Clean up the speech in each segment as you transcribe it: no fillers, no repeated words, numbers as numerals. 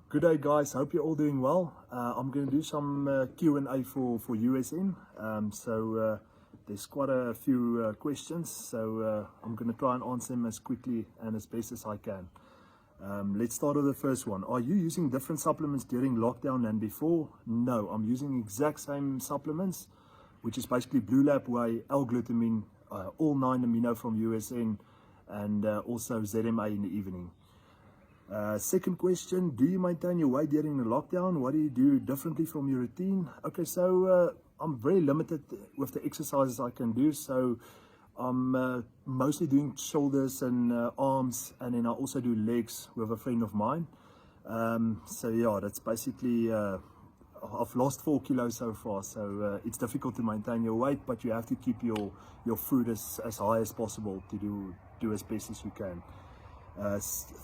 Good day, guys. Hope you're all doing well. I'm going to do some Q and A for USN. There's quite a few questions, so I'm going to try and answer them as quickly and as best as I can. Let's start with the first one. Are you using different supplements during lockdown than before? No, I'm using exact same supplements, which is basically Blue Lab Whey, L-glutamine, all 9 amino from USN, and also ZMA in the evening. Second question, do you maintain your weight during the lockdown? What do you do differently from your routine? Okay, so I'm very limited with the exercises I can do, so I'm mostly doing shoulders and arms, and then I also do legs with a friend of mine. So yeah, that's basically, I've lost 4 kilos so far, so it's difficult to maintain your weight, but you have to keep your food as high as possible to do as best as you can.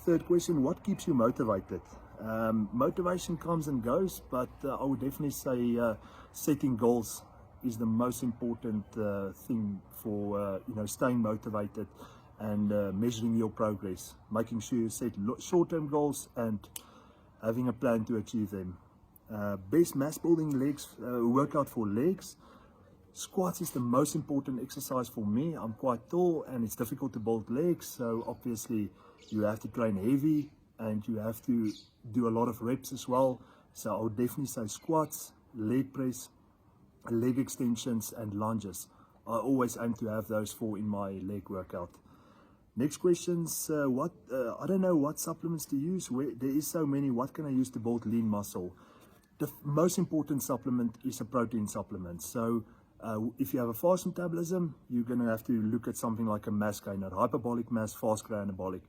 Third question, what keeps you motivated? Motivation comes and goes, but I would definitely say setting goals is the most important thing for staying motivated and measuring your progress, making sure you set short-term goals and having a plan to achieve them. Best mass building legs workout for legs. Squats is the most important exercise for me. I'm quite tall and it's difficult to build legs, so obviously you have to train heavy and you have to do a lot of reps as well. So I would definitely say squats, leg press, leg extensions and lunges. I always aim to have those 4 in my leg workout. Next questions, I don't know what supplements to use. There is so many. What can I use to build lean muscle? The most important supplement is a protein supplement. So if you have a fast metabolism, you're going to have to look at something like a mass gainer, hyperbolic mass, fast grow anabolic.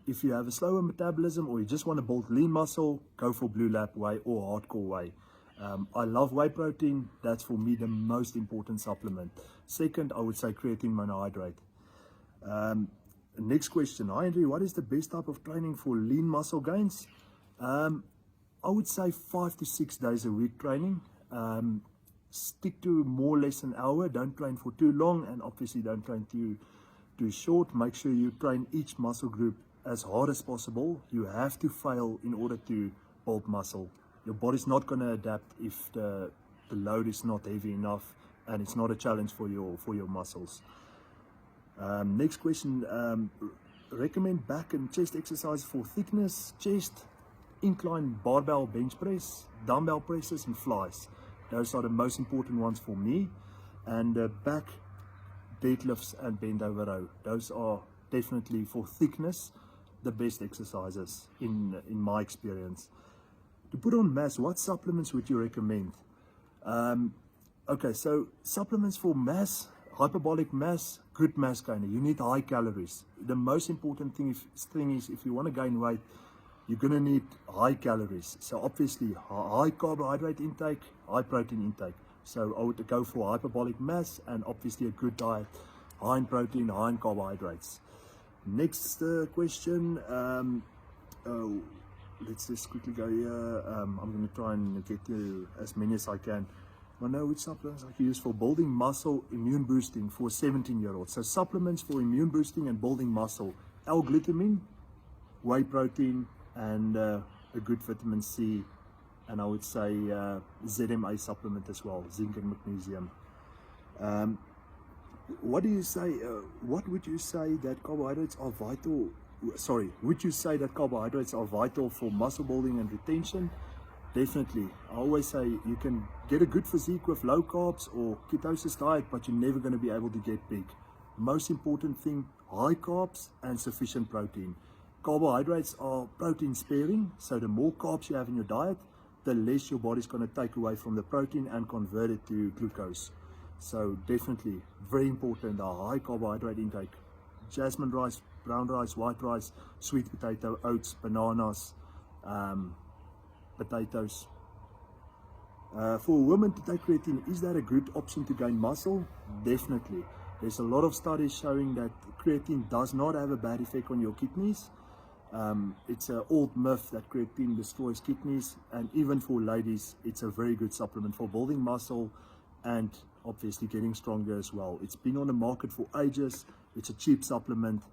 If you have a slower metabolism or you just want to build lean muscle, go for Blue Lab Whey or Hardcore Whey. I love whey protein. That's for me the most important supplement. Second, I would say creatine monohydrate. Next question. Hi Henri, what is the best type of training for lean muscle gains? I would say 5 to 6 days a week training. Stick to more or less an hour. Don't train for too long, and obviously don't train too short. Make sure you train each muscle group as hard as possible. You have to fail in order to build muscle. Your body's not going to adapt if the load is not heavy enough and it's not a challenge for your muscles. Next question, recommend back and chest exercise for thickness, chest, incline barbell bench press, dumbbell presses and flies. Those are the most important ones for me. And back, deadlifts and bend over row. Those are definitely for thickness the best exercises in my experience. To put on mass, what supplements would you recommend? Okay, so supplements for mass, hyperbolic mass, good mass gainer. You need high calories. The most important thing is if you want to gain weight, you're going to need high calories. So obviously high carbohydrate intake, high protein intake. So I would go for hyperbolic mass and obviously a good diet, high in protein, high in carbohydrates. Next question, let's just quickly go here. I'm going to try and get to as many as I can. I know which supplements I can use for building muscle, immune boosting for 17-year-olds. So supplements for immune boosting and building muscle, L-glutamine, whey protein, and a good vitamin C, and I would say ZMA supplement as well, zinc and magnesium. What do you say? What would you say that carbohydrates are vital? Sorry, would you say that carbohydrates are vital for muscle building and retention? Definitely. I always say you can get a good physique with low carbs or ketosis diet, but you're never going to be able to get big. Most important thing, high carbs and sufficient protein. Carbohydrates are protein sparing, so the more carbs you have in your diet, the less your body's going to take away from the protein and convert it to glucose. So definitely very important, a high carbohydrate intake. Jasmine rice, brown rice, white rice, sweet potato, oats, bananas, potatoes. For women to take creatine, is that a good option to gain muscle? Definitely. There's a lot of studies showing that creatine does not have a bad effect on your kidneys. It's an old myth that creatine destroys kidneys, and even for ladies, it's a very good supplement for building muscle and obviously getting stronger as well. It's been on the market for ages. It's a cheap supplement.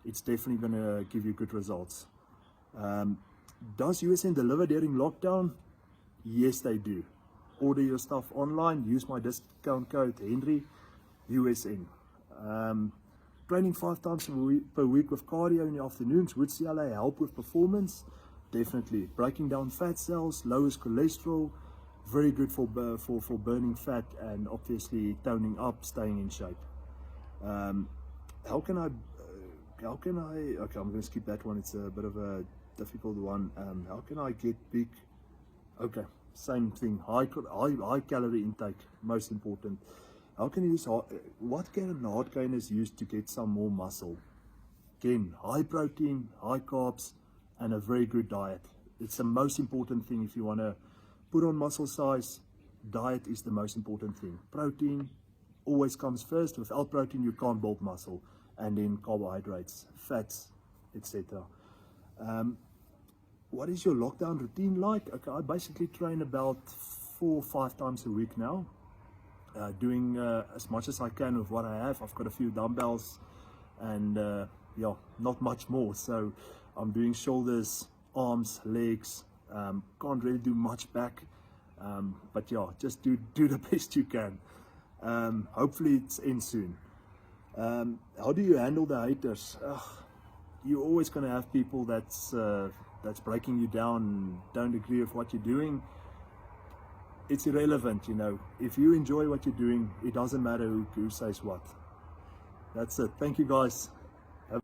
It's definitely going to give you good results. Does USN deliver during lockdown? Yes, they do. Order your stuff online. Use my discount code Henri USN. Training 5 times per week with cardio in the afternoons. Would CLA help with performance? Definitely. Breaking down fat cells, lowers cholesterol. Very good for burning fat and obviously toning up, staying in shape. How can I? Okay, I'm going to skip that one. It's a bit of a difficult one. How can I get big? Okay, same thing. High calorie intake, most important. How can you use what can hard gainers use to get some more muscle? Again, high protein, high carbs, and a very good diet. It's the most important thing if you want to put on muscle size. Diet is the most important thing. Protein always comes first. Without protein, you can't build muscle. And then carbohydrates, fats, etc. What is your lockdown routine like? Okay, I basically train about 4 or 5 times a week now, doing as much as I can with what I have. I've got a few dumbbells and yeah, not much more. So I'm doing shoulders, arms, legs. Can't really do much back, but yeah, just do the best you can. Hopefully it's in soon. How do you handle the haters? You're always going to have people that's breaking you down and don't agree with what you're doing. It's irrelevant, you know. If you enjoy what you're doing, it doesn't matter who says what. That's it. Thank you, guys.